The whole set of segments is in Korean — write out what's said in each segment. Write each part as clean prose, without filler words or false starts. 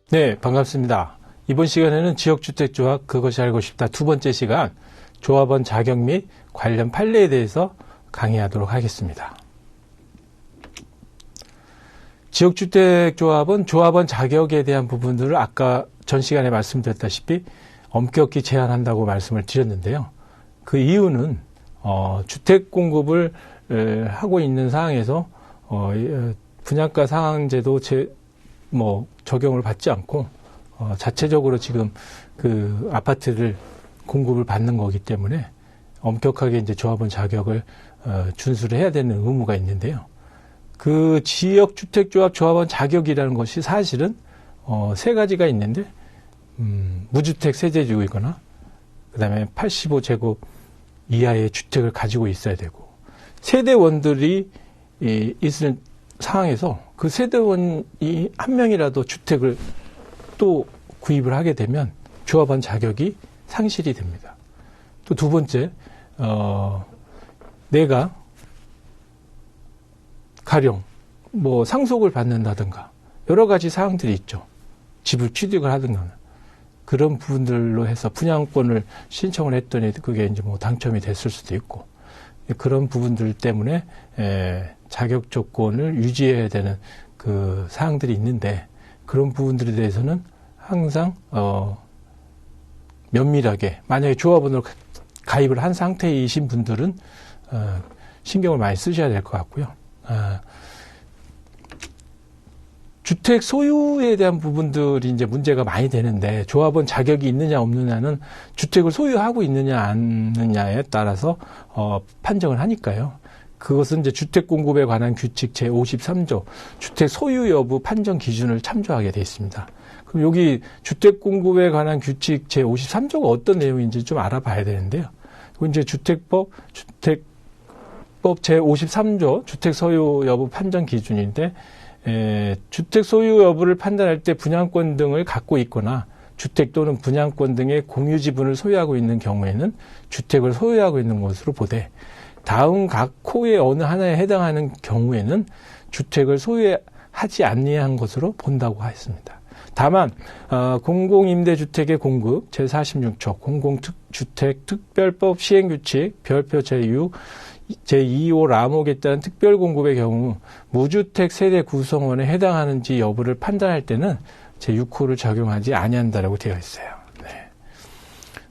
네, 반갑습니다. 이번 시간에는 지역주택조합 그것이 알고 싶다 두 번째 시간 조합원 자격 및 관련 판례에 대해서 강의하도록 하겠습니다. 지역주택조합은 조합원 자격에 대한 부분들을 아까 전 시간에 말씀드렸다시피 엄격히 제한한다고 말씀을 드렸는데요. 그 이유는 주택 공급을 하고 있는 상황에서 분양가 상한제도 적용을 받지 않고 자체적으로 지금 그 아파트를 공급을 받는 거기 때문에 엄격하게 이제 조합원 자격을 준수를 해야 되는 의무가 있는데요. 그 지역주택조합 조합원 자격이라는 것이 사실은 세 가지가 있는데 무주택 세대주이거나 그다음에 85제곱 이하의 주택을 가지고 있어야 되고 세대원들이 있을 상황에서 그 세대원이 한 명이라도 주택을 또 구입을 하게 되면 조합원 자격이 상실이 됩니다. 또 두 번째, 내가 가령 상속을 받는다든가 여러 가지 사항들이 있죠. 집을 취득을 하든가 그런 부분들로 해서 분양권을 신청을 했더니 그게 이제 당첨이 됐을 수도 있고 그런 부분들 때문에 자격 조건을 유지해야 되는 그 사항들이 있는데 그런 부분들에 대해서는 항상 면밀하게 만약에 조합원으로 가입을 한 상태이신 분들은 신경을 많이 쓰셔야 될 것 같고요. 주택 소유에 대한 부분들이 이제 문제가 많이 되는데 조합원 자격이 있느냐 없느냐는 주택을 소유하고 있느냐 않느냐에 따라서 판정을 하니까요. 그것은 이제 주택 공급에 관한 규칙 제53조 주택 소유 여부 판정 기준을 참조하게 되어 있습니다. 그럼 여기 주택 공급에 관한 규칙 제53조가 어떤 내용인지 좀 알아봐야 되는데요. 그건 이제 주택법 제53조 주택 소유 여부 판정 기준인데 주택 소유 여부를 판단할 때 분양권 등을 갖고 있거나 주택 또는 분양권 등의 공유 지분을 소유하고 있는 경우에는 주택을 소유하고 있는 것으로 보되 다음 각 호의 어느 하나에 해당하는 경우에는 주택을 소유하지 아니한 것으로 본다고 했습니다. 다만 공공임대주택의 공급 제46조 공공주택특별법 시행규칙 별표 제6 제2호 라목에 따른 특별공급의 경우 무주택 세대 구성원에 해당하는지 여부를 판단할 때는 제6호를 적용하지 아니한다라고 되어 있어요. 네.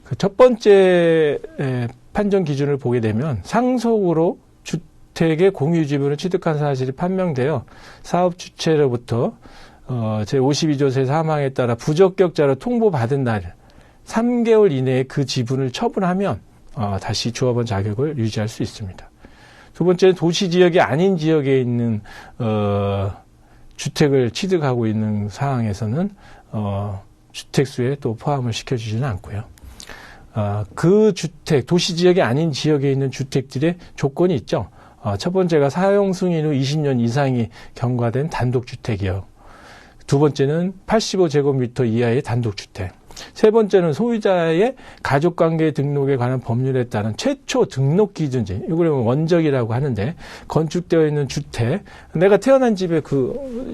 그 첫 번째 판정 기준을 보게 되면 상속으로 주택의 공유 지분을 취득한 사실이 판명되어 사업 주체로부터 제52조 제3항에 따라 부적격자로 통보받은 날 3개월 이내에 그 지분을 처분하면 다시 조합원 자격을 유지할 수 있습니다. 두 번째는 도시 지역이 아닌 지역에 있는 주택을 취득하고 있는 상황에서는 주택수에 또 포함을 시켜주지는 않고요. 그 주택, 도시 지역이 아닌 지역에 있는 주택들의 조건이 있죠. 첫 번째가 사용 승인 후 20년 이상이 경과된 단독주택이요. 두 번째는 85제곱미터 이하의 단독주택. 세 번째는 소유자의 가족관계 등록에 관한 법률에 따른 최초 등록 기준지, 이걸 원적이라고 하는데 건축되어 있는 주택, 내가 태어난 집에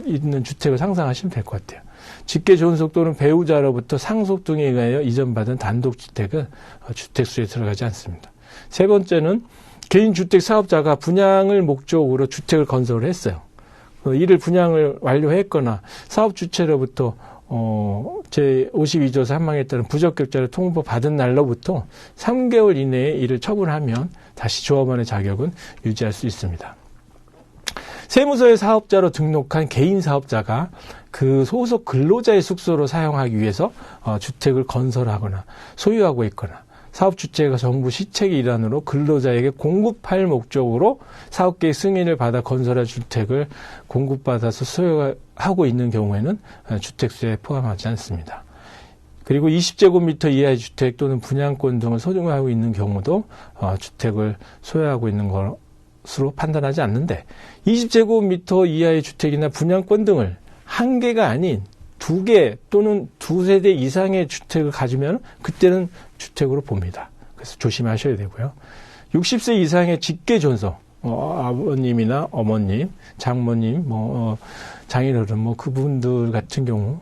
있는 주택을 상상하시면 될 것 같아요. 직계 존속 또는 배우자로부터 상속 등에 의하여 이전받은 단독주택은 주택수에 들어가지 않습니다. 세 번째는 개인주택 사업자가 분양을 목적으로 주택을 건설을 했어요. 이를 분양을 완료했거나 사업 주체로부터 제52조 3항에 따른 부적격자를 통보받은 날로부터 3개월 이내에 이를 처분하면 다시 조합원의 자격은 유지할 수 있습니다. 세무서에 사업자로 등록한 개인 사업자가 그 소속 근로자의 숙소로 사용하기 위해서 주택을 건설하거나 소유하고 있거나 사업 주체가 정부 시책의 일환으로 근로자에게 공급할 목적으로 사업계획 승인을 받아 건설한 주택을 공급받아서 소유하고 있는 경우에는 주택수에 포함하지 않습니다. 그리고 20제곱미터 이하의 주택 또는 분양권 등을 소유하고 있는 경우도 주택을 소유하고 있는 것으로 판단하지 않는데 20제곱미터 이하의 주택이나 분양권 등을 한 개가 아닌 두 개 또는 두 세대 이상의 주택을 가지면 그때는 주택으로 봅니다. 그래서 조심하셔야 되고요. 60세 이상의 직계 존속, 아버님이나 어머님, 장모님, 장인어른, 그분들 같은 경우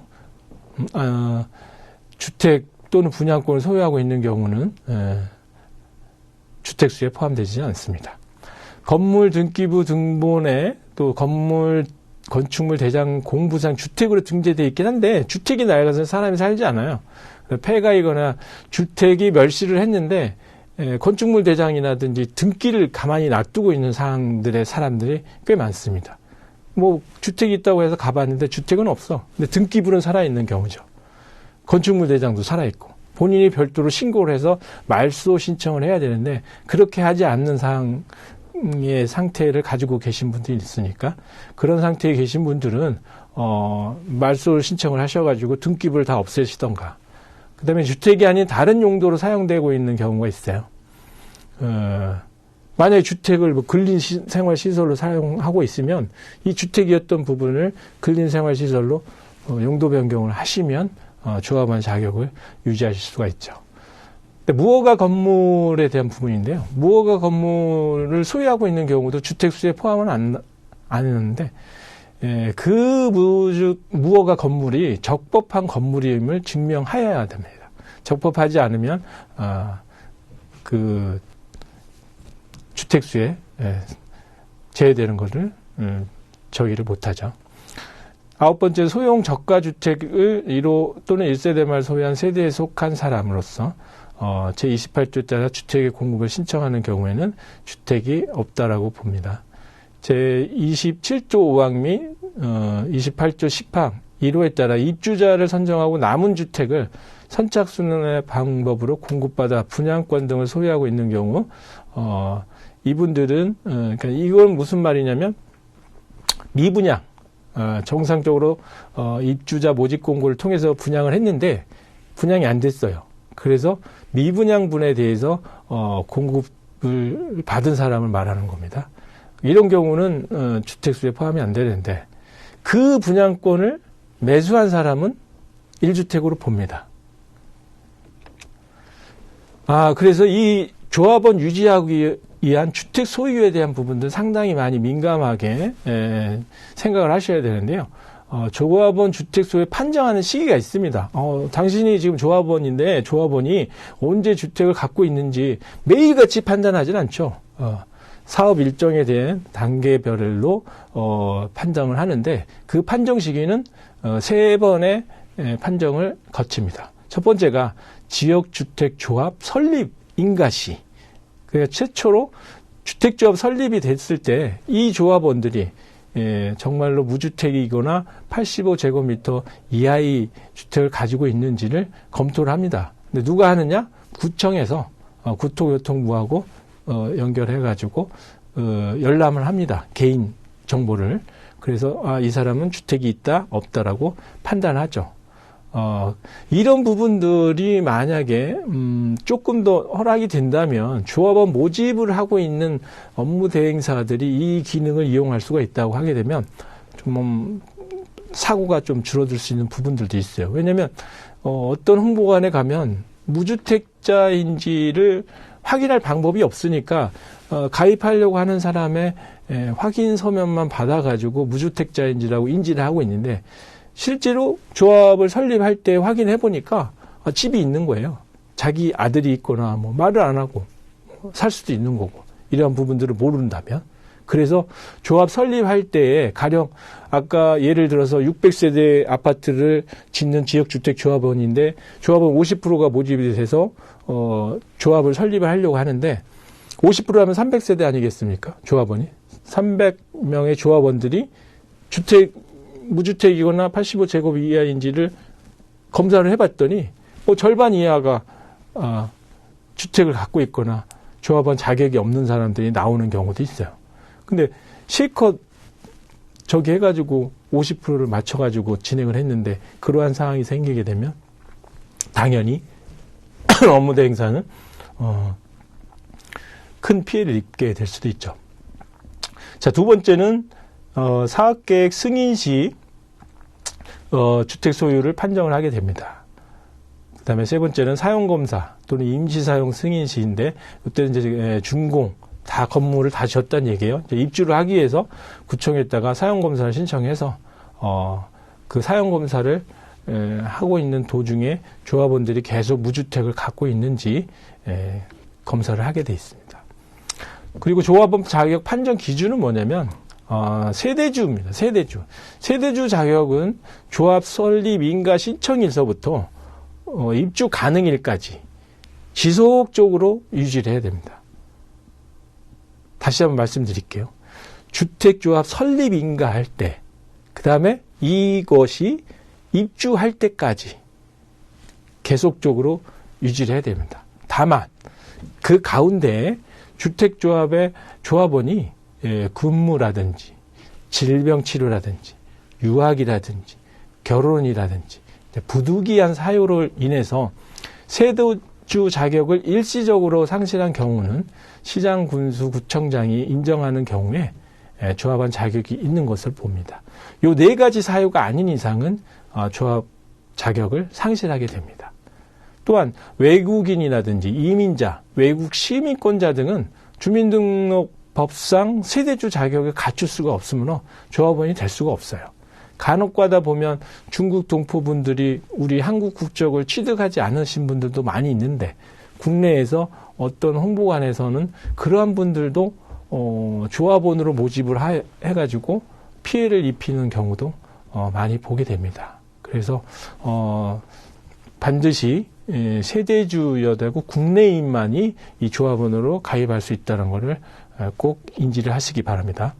주택 또는 분양권을 소유하고 있는 경우는 주택수에 포함되지 않습니다. 건물 등기부 등본에 또 건축물 대장 공부상 주택으로 등재되어 있긴 한데 주택이 낡아서 사람이 살지 않아요. 폐가이거나 주택이 멸실을 했는데 건축물 대장이라든지 등기를 가만히 놔두고 있는 상황들의 사람들이 꽤 많습니다. 뭐 주택이 있다고 해서 가봤는데 주택은 없어. 근데 등기부는 살아있는 경우죠. 건축물 대장도 살아있고 본인이 별도로 신고를 해서 말소 신청을 해야 되는데 그렇게 하지 않는 상황의 상태를 가지고 계신 분들이 있으니까 그런 상태에 계신 분들은 말소 신청을 하셔가지고 등기부를 다 없애시던가 그다음에 주택이 아닌 다른 용도로 사용되고 있는 경우가 있어요. 만약에 주택을 뭐 근린생활시설로 사용하고 있으면 이 주택이었던 부분을 근린생활시설로 용도 변경을 하시면 조합원 자격을 유지하실 수가 있죠. 무허가 건물에 대한 부분인데요. 무허가 건물을 소유하고 있는 경우도 주택수에 포함은 안 했는데 그 무허가 건물이 적법한 건물임을 증명하여야 됩니다. 적법하지 않으면 그 주택수에 제외되는 것을 저기를 못하죠. 9번째, 소형 저가주택을 1호 또는 1세대 말 소유한 세대에 속한 사람으로서 제28조에 따라 주택의 공급을 신청하는 경우에는 주택이 없다라고 봅니다. 제27조 5항 및 28조 10항 1호에 따라 입주자를 선정하고 남은 주택을 선착순의 방법으로 공급받아 분양권 등을 소유하고 있는 경우 이분들은 그러니까 이건 무슨 말이냐면 미분양 정상적으로 입주자 모집 공고를 통해서 분양을 했는데 분양이 안 됐어요. 그래서 미분양분에 대해서 공급을 받은 사람을 말하는 겁니다. 이런 경우는 주택수에 포함이 안 되는데 그 분양권을 매수한 사람은 1주택으로 봅니다. 그래서 이 조합원 유지하기 위한 주택 소유에 대한 부분들 상당히 많이 민감하게 생각을 하셔야 되는데요. 조합원 주택 소유 판정하는 시기가 있습니다. 당신이 지금 조합원인데 조합원이 언제 주택을 갖고 있는지 매일같이 판단하진 않죠. 사업 일정에 대한 단계별로 판정을 하는데 그 판정 시기는 3번의 판정을 거칩니다. 첫 번째가 지역주택조합 설립 인가시. 그러니까 최초로 주택조합 설립이 됐을 때 이 조합원들이 정말로 무주택이거나 85제곱미터 이하의 주택을 가지고 있는지를 검토를 합니다. 근데 누가 하느냐? 구청에서 국토교통부하고 연결해가지고 열람을 합니다. 개인 정보를. 그래서 이 사람은 주택이 있다 없다라고 판단하죠. 이런 부분들이 만약에 조금 더 허락이 된다면 조합원 모집을 하고 있는 업무 대행사들이 이 기능을 이용할 수가 있다고 하게 되면 좀 사고가 좀 줄어들 수 있는 부분들도 있어요. 왜냐하면 어떤 홍보관에 가면 무주택자인지를 확인할 방법이 없으니까 가입하려고 하는 사람의 확인 서면만 받아가지고 무주택자인지라고 인지를 하고 있는데 실제로 조합을 설립할 때 확인해 보니까 집이 있는 거예요. 자기 아들이 있거나 뭐 말을 안 하고 살 수도 있는 거고 이러한 부분들을 모른다면 그래서 조합 설립할 때에 가령 아까 예를 들어서 600세대 아파트를 짓는 지역주택 조합원인데 조합원 50%가 모집이 돼서 조합을 설립을 하려고 하는데 50%하면 300세대 아니겠습니까? 조합원이 300명의 조합원들이 무주택이거나 85제곱 이하인지를 검사를 해봤더니 절반 이하가 주택을 갖고 있거나 조합원 자격이 없는 사람들이 나오는 경우도 있어요. 근데 실컷 저기 해가지고 50%를 맞춰가지고 진행을 했는데 그러한 상황이 생기게 되면 당연히 업무 대행사는 큰 피해를 입게 될 수도 있죠. 자, 두 번째는 사업계획 승인 시 주택 소유를 판정을 하게 됩니다. 그 다음에 세 번째는 사용검사 또는 임시사용 승인 시인데 이때는 이제 준공 다 건물을 다 지었다는 얘기예요. 이제 입주를 하기 위해서 구청에다가 사용검사를 신청해서 그 사용검사를 하고 있는 도중에 조합원들이 계속 무주택을 갖고 있는지 검사를 하게 돼 있습니다. 그리고 조합원 자격 판정 기준은 뭐냐면 세대주입니다. 세대주 자격은 조합 설립 인가 신청일서부터 입주 가능일까지 지속적으로 유지를 해야 됩니다. 다시 한번 말씀드릴게요. 주택조합 설립 인가할 때, 그 다음에 이것이 입주할 때까지 계속적으로 유지를 해야 됩니다. 다만 그 가운데 주택조합의 조합원이 근무라든지 질병치료라든지 유학이라든지 결혼이라든지 부득이한 사유로 인해서 세대주 자격을 일시적으로 상실한 경우는 시장군수구청장이 인정하는 경우에 조합원 자격이 있는 것을 봅니다. 요 네 가지 사유가 아닌 이상은 조합 자격을 상실하게 됩니다. 또한 외국인이라든지 이민자, 외국 시민권자 등은 주민등록법상 세대주 자격을 갖출 수가 없으므로 조합원이 될 수가 없어요. 간혹 가다 보면 중국 동포분들이 우리 한국 국적을 취득하지 않으신 분들도 많이 있는데 국내에서 어떤 홍보관에서는 그러한 분들도 조합원으로 모집을 해가지고 피해를 입히는 경우도 많이 보게 됩니다. 그래서 반드시 세대주여야 되고 국내인만이 이 조합원으로 가입할 수 있다는 것을 꼭 인지를 하시기 바랍니다.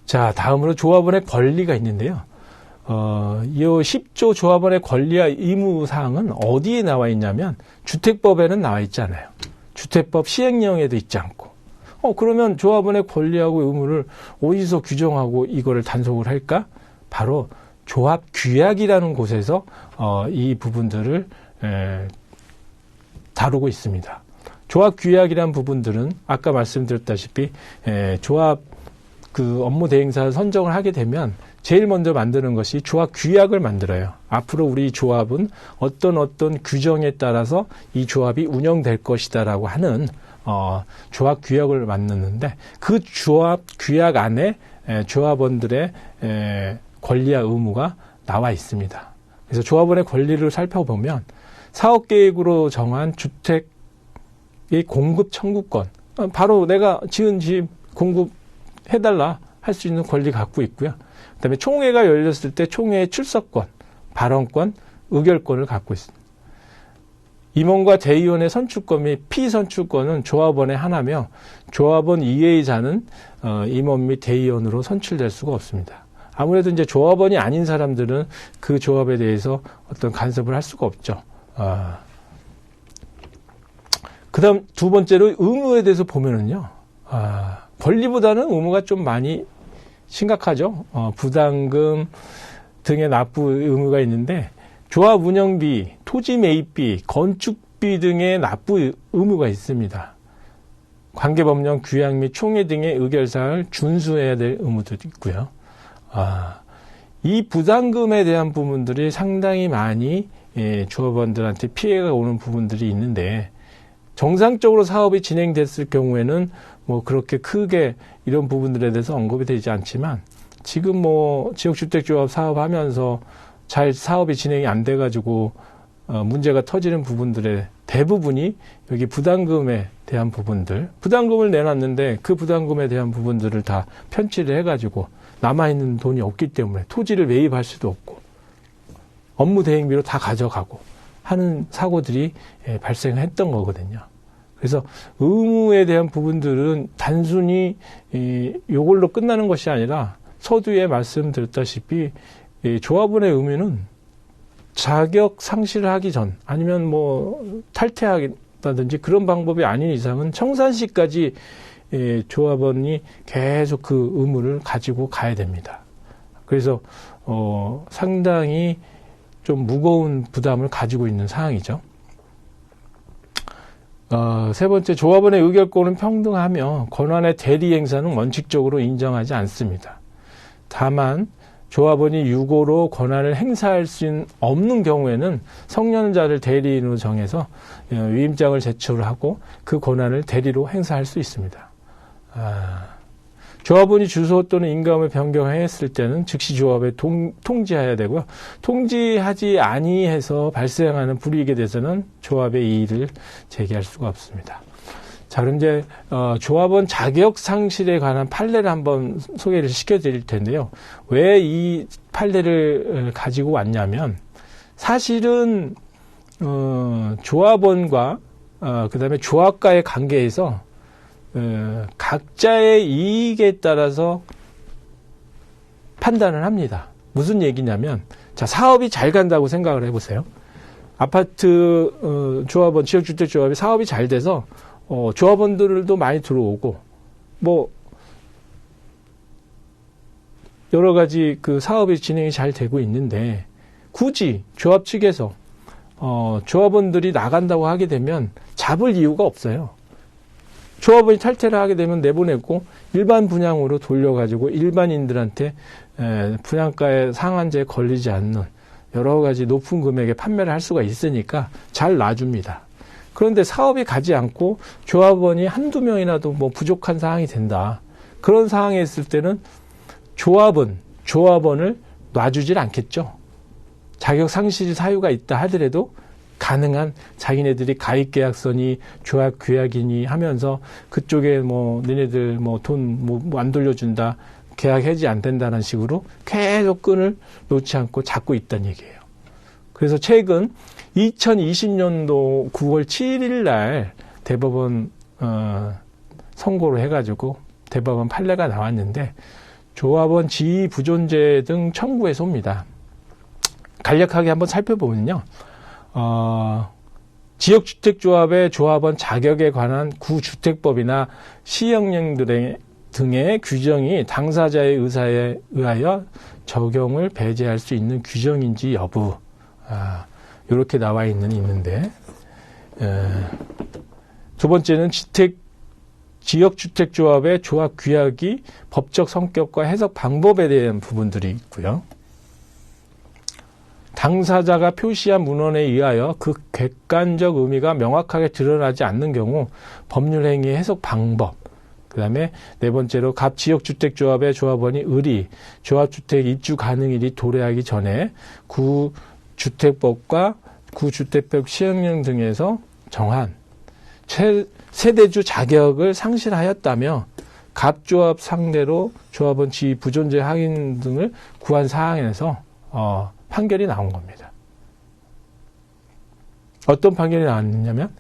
자, 다음으로 조합원의 권리가 있는데요. 이 10조 조합원의 권리와 의무 사항은 어디에 나와 있냐면 주택법에는 나와 있지 않아요. 주택법 시행령에도 있지 않고. 그러면 조합원의 권리하고 의무를 어디서 규정하고 이거를 단속을 할까? 바로 조합 규약이라는 곳에서 이 부분들을 다루고 있습니다. 조합 규약이라는 부분들은 아까 말씀드렸다시피 조합 그 업무 대행사를 선정을 하게 되면 제일 먼저 만드는 것이 조합 규약을 만들어요. 앞으로 우리 조합은 어떤 규정에 따라서 이 조합이 운영될 것이다라고 하는 조합 규약을 만드는데 그 조합 규약 안에 조합원들의 권리와 의무가 나와 있습니다. 그래서 조합원의 권리를 살펴보면 사업계획으로 정한 주택의 공급 청구권, 바로 내가 지은 집 공급해달라 할 수 있는 권리 갖고 있고요. 그다음에 총회가 열렸을 때 총회 출석권, 발언권, 의결권을 갖고 있습니다. 임원과 대의원의 선출권 및 피선출권은 조합원의 하나며 조합원 이외의자는 임원 및 대의원으로 선출될 수가 없습니다. 아무래도 이제 조합원이 아닌 사람들은 그 조합에 대해서 어떤 간섭을 할 수가 없죠. 그 다음 두 번째로 의무에 대해서 보면은요, 권리보다는 의무가 좀 많이 심각하죠. 부담금 등의 납부 의무가 있는데 조합 운영비, 토지 매입비, 건축비 등의 납부 의무가 있습니다. 관계법령 규약 및 총회 등의 의결사항을 준수해야 될 의무도 있고요. 이 부담금에 대한 부분들이 상당히 많이 조합원들한테 피해가 오는 부분들이 있는데 정상적으로 사업이 진행됐을 경우에는 뭐 그렇게 크게 이런 부분들에 대해서 언급이 되지 않지만 지금 뭐 지역주택조합 사업하면서 잘 사업이 진행이 안 돼가지고 문제가 터지는 부분들의 대부분이 여기 부담금에 대한 부분들, 부담금을 내놨는데 그 부담금에 대한 부분들을 다 편취를 해가지고 남아있는 돈이 없기 때문에 토지를 매입할 수도 없고 업무 대행비로 다 가져가고 하는 사고들이 발생했던 거거든요. 그래서 의무에 대한 부분들은 단순히 이걸로 끝나는 것이 아니라 서두에 말씀드렸다시피 조합원의 의무는 자격 상실을 하기 전 아니면 뭐 탈퇴하다든지 그런 방법이 아닌 이상은 청산시까지 조합원이 계속 그 의무를 가지고 가야 됩니다. 그래서 상당히 좀 무거운 부담을 가지고 있는 상황이죠. 세 번째, 조합원의 의결권은 평등하며 권한의 대리 행사는 원칙적으로 인정하지 않습니다. 다만 조합원이 유고로 권한을 행사할 수 없는 경우에는 성년자를 대리인으로 정해서 위임장을 제출하고 그 권한을 대리로 행사할 수 있습니다. 조합원이 주소 또는 인감을 변경했을 때는 즉시 조합에 통지해야 되고요. 통지하지 아니해서 발생하는 불이익에 대해서는 조합의 이의를 제기할 수가 없습니다. 자, 그럼 이제 조합원 자격 상실에 관한 판례를 한번 소개를 시켜드릴 텐데요. 왜 이 판례를 가지고 왔냐면 사실은 조합원과 그다음에 조합과의 관계에서 각자의 이익에 따라서 판단을 합니다. 무슨 얘기냐면, 자, 사업이 잘 간다고 생각을 해보세요. 아파트 조합원, 지역주택 조합이 사업이 잘 돼서 조합원들도 많이 들어오고, 뭐 여러 가지 그 사업이 진행이 잘 되고 있는데, 굳이 조합 측에서 조합원들이 나간다고 하게 되면 잡을 이유가 없어요. 조합원이 탈퇴를 하게 되면 내보내고 일반 분양으로 돌려가지고 일반인들한테 분양가에 상한제에 걸리지 않는 여러 가지 높은 금액에 판매를 할 수가 있으니까 잘 놔줍니다. 그런데 사업이 가지 않고 조합원이 한두 명이라도 뭐 부족한 상황이 된다. 그런 상황에 있을 때는 조합원을 놔주질 않겠죠. 자격 상실 사유가 있다 하더라도 가능한 자기네들이 가입계약서니 조합 규약이니 하면서 그쪽에 뭐 너네들 뭐 돈 뭐 안 돌려준다, 계약 해지 안 된다는 식으로 계속 끈을 놓지 않고 잡고 있다는 얘기예요. 그래서 최근 2020년도 9월 7일 날 대법원 선고를 해가지고 대법원 판례가 나왔는데 조합원 지위 부존재 등 청구해서입니다. 간략하게 한번 살펴보면요. 지역주택조합의 조합원 자격에 관한 구주택법이나 시행령 등의 규정이 당사자의 의사에 의하여 적용을 배제할 수 있는 규정인지 여부, 이렇게 나와 있는데, 두 번째는 지역주택조합의 조합 규약이 법적 성격과 해석 방법에 대한 부분들이 있고요. 당사자가 표시한 문헌에 의하여 그 객관적 의미가 명확하게 드러나지 않는 경우 법률 행위의 해석 방법, 그 다음에 네 번째로 갑 지역주택조합의 조합원이 을이 조합주택 입주 가능일이 도래하기 전에 구주택법과 구주택법 시행령 등에서 정한 세대주 자격을 상실하였다며 갑조합 상대로 조합원 지위 부존재 확인 등을 구한 사항에서 판결이 나온 겁니다. 어떤 판결이 나왔냐면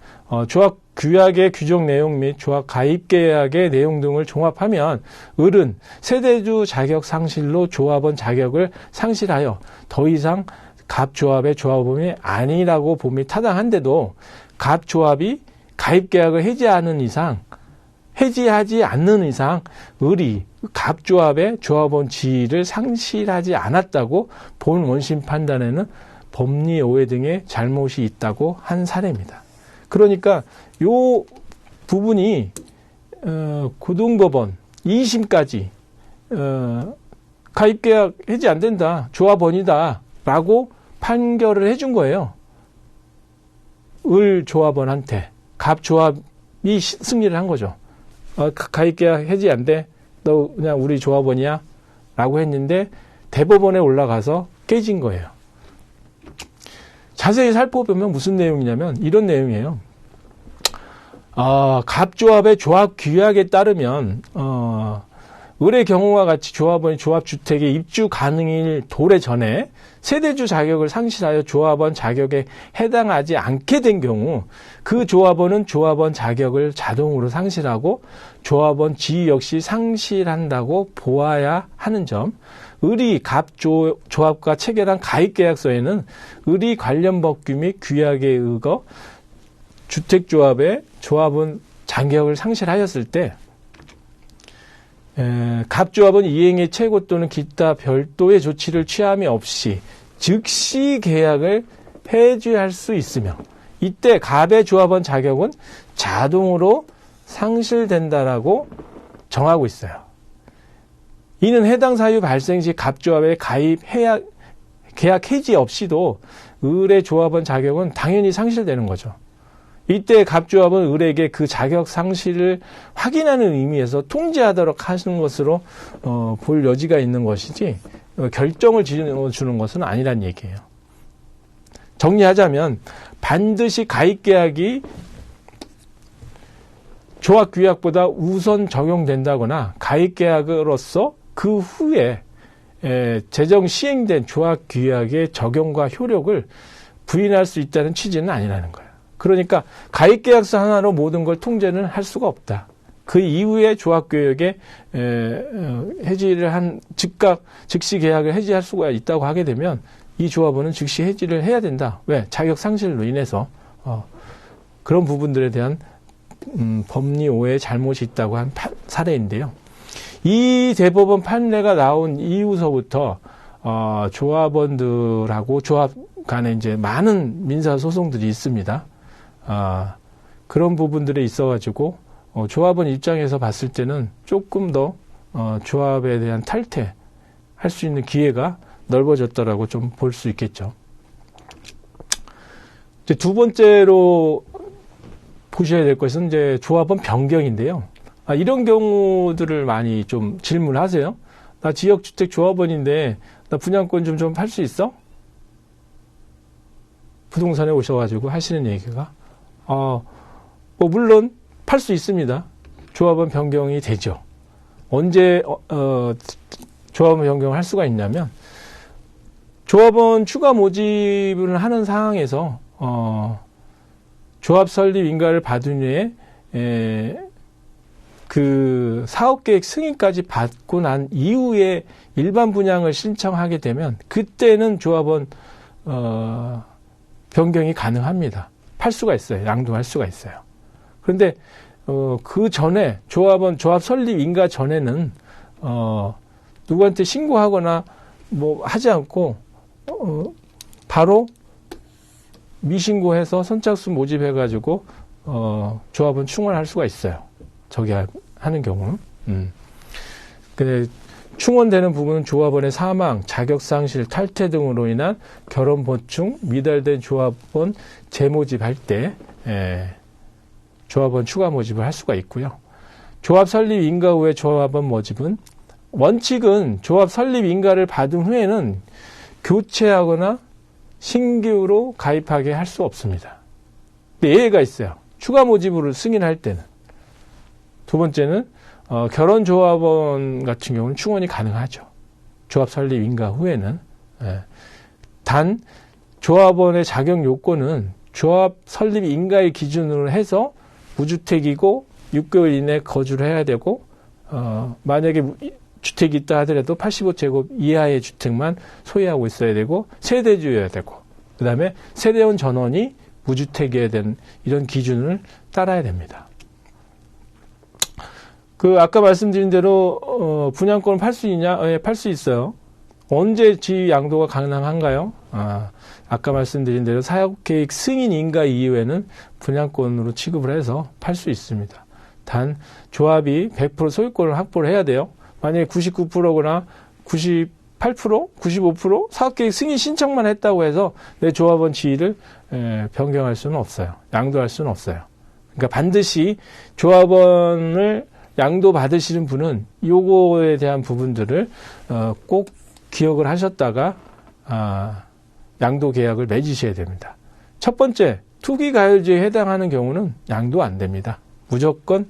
조합 규약의 규정 내용 및 조합 가입 계약의 내용 등을 종합하면 을은 세대주 자격 상실로 조합원 자격을 상실하여 더 이상 갑조합의 조합원이 아니라고 봄이 타당한데도 갑조합이 가입 계약을 해지하지 않는 이상 을이 갑조합의 조합원 지위를 상실하지 않았다고 본 원심 판단에는 법리 오해 등의 잘못이 있다고 한 사례입니다. 그러니까 요 부분이 고등법원 2심까지 가입 계약 해지 안 된다, 조합원이다라고 판결을 해준 거예요. 을 조합원한테 갑조합이 승리를 한 거죠. 가입계약 해지 안 돼? 너 그냥 우리 조합원이야? 라고 했는데 대법원에 올라가서 깨진 거예요. 자세히 살펴보면 무슨 내용이냐면 이런 내용이에요. 갑조합의 조합 규약에 따르면 을의 경우와 같이 조합원이 조합주택에 입주 가능일 도래 전에 세대주 자격을 상실하여 조합원 자격에 해당하지 않게 된 경우 그 조합원은 조합원 자격을 자동으로 상실하고 조합원 지위 역시 상실한다고 보아야 하는 점, 을이 갑조합과 체결한 가입계약서에는 을이 관련 법규 및 규약에 의거 주택조합의 조합원 자격을 상실하였을 때 갑조합은 이행의 최고 또는 기타 별도의 조치를 취함이 없이 즉시 계약을 해지할 수 있으며 이때 갑의 조합원 자격은 자동으로 상실된다라고 정하고 있어요. 이는 해당 사유 발생 시 갑조합의 가입 계약 해지 없이도 을의 조합원 자격은 당연히 상실되는 거죠. 이때 갑조합은 을에게 그 자격 상실을 확인하는 의미에서 통지하도록 하시는 것으로 볼 여지가 있는 것이지 결정을 주는 것은 아니란 얘기예요. 정리하자면 반드시 가입계약이 조합규약보다 우선 적용된다거나 가입계약으로서 그 후에 제정 시행된 조합규약의 적용과 효력을 부인할 수 있다는 취지는 아니라는 거예요. 그러니까 가입계약서 하나로 모든 걸 통제는 할 수가 없다. 그 이후에 조합규약에 해지를 한 즉시 계약을 해지할 수가 있다고 하게 되면 이 조합원은 즉시 해지를 해야 된다. 왜? 자격 상실로 인해서 그런 부분들에 대한 법리 오해의 잘못이 있다고 한 사례인데요. 이 대법원 판례가 나온 이후서부터 조합원들하고 조합 간에 이제 많은 민사 소송들이 있습니다. 그런 부분들에 있어가지고 조합원 입장에서 봤을 때는 조금 더 조합에 대한 탈퇴할 수 있는 기회가 넓어졌다라고 좀 볼 수 있겠죠. 이제 두 번째로 보셔야 될 것은 이제 조합원 변경인데요. 이런 경우들을 많이 좀 질문하세요. 나 지역주택 조합원인데 나 분양권 좀 팔 수 있어? 부동산에 오셔가지고 하시는 얘기가 뭐 물론 팔 수 있습니다. 조합원 변경이 되죠. 언제 조합원 변경을 할 수가 있냐면 조합원 추가 모집을 하는 상황에서 조합 설립 인가를 받은 후에 그 사업계획 승인까지 받고 난 이후에 일반 분양을 신청하게 되면 그때는 조합원 변경이 가능합니다. 팔 수가 있어요. 양도할 수가 있어요. 그런데 그 전에 조합 설립 인가 전에는 누구한테 신고하거나 뭐 하지 않고 바로 미신고해서 선착순 모집해가지고 조합원 충원할 수가 있어요. 저기 하는 경우는. 근데 충원되는 부분은 조합원의 사망, 자격상실, 탈퇴 등으로 인한 결혼 보충, 미달된 조합원 재모집할 때 조합원 추가 모집을 할 수가 있고요. 조합 설립 인가 후에 조합원 모집은 원칙은 조합 설립 인가를 받은 후에는 교체하거나 신규로 가입하게 할 수 없습니다. 예외가 있어요. 추가 모집으로 승인할 때는. 두 번째는 결혼 조합원 같은 경우는 충원이 가능하죠. 조합 설립 인가 후에는. 단 조합원의 자격 요건은 조합 설립 인가의 기준으로 해서 무주택이고 6개월 이내 거주를 해야 되고 만약에 주택이 있다 하더라도 85제곱 이하의 주택만 소유하고 있어야 되고 세대주여야 되고 그 다음에 세대원 전원이 무주택이어야 되는 이런 기준을 따라야 됩니다. 아까 말씀드린 대로 분양권을 팔 수 있냐? 예, 팔 수 있어요. 언제 지위 양도가 가능한가요? 아까 말씀드린 대로 사업계획 승인 인가 이후에는 분양권으로 취급을 해서 팔 수 있습니다. 단 조합이 100% 소유권을 확보를 해야 돼요. 만약에 99%거나 98%, 95% 사업계획 승인 신청만 했다고 해서 내 조합원 지위를 변경할 수는 없어요. 양도할 수는 없어요. 그러니까 반드시 조합원을 양도 받으시는 분은 요거에 대한 부분들을 꼭 기억을 하셨다가 양도 계약을 맺으셔야 됩니다. 첫 번째, 투기가열지에 해당하는 경우는 양도 안 됩니다. 무조건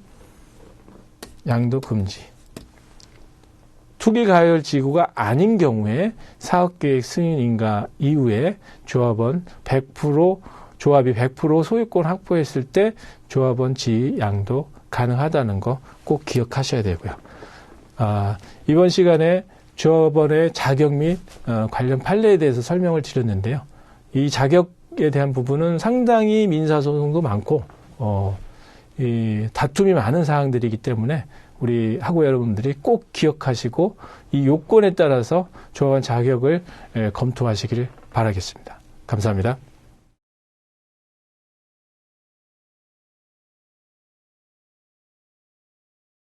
양도 금지. 투기가열지구가 아닌 경우에 사업계획 승인인가 이후에 조합이 100% 소유권 확보했을 때 조합원 지위 양도 가능하다는 거 꼭 기억하셔야 되고요. 이번 시간에 조합원의 자격 및 관련 판례에 대해서 설명을 드렸는데요. 이 자격에 대한 부분은 상당히 민사소송도 많고 이 다툼이 많은 사항들이기 때문에 우리 학우 여러분들이 꼭 기억하시고 이 요건에 따라서 조합원 자격을 검토하시기를 바라겠습니다. 감사합니다.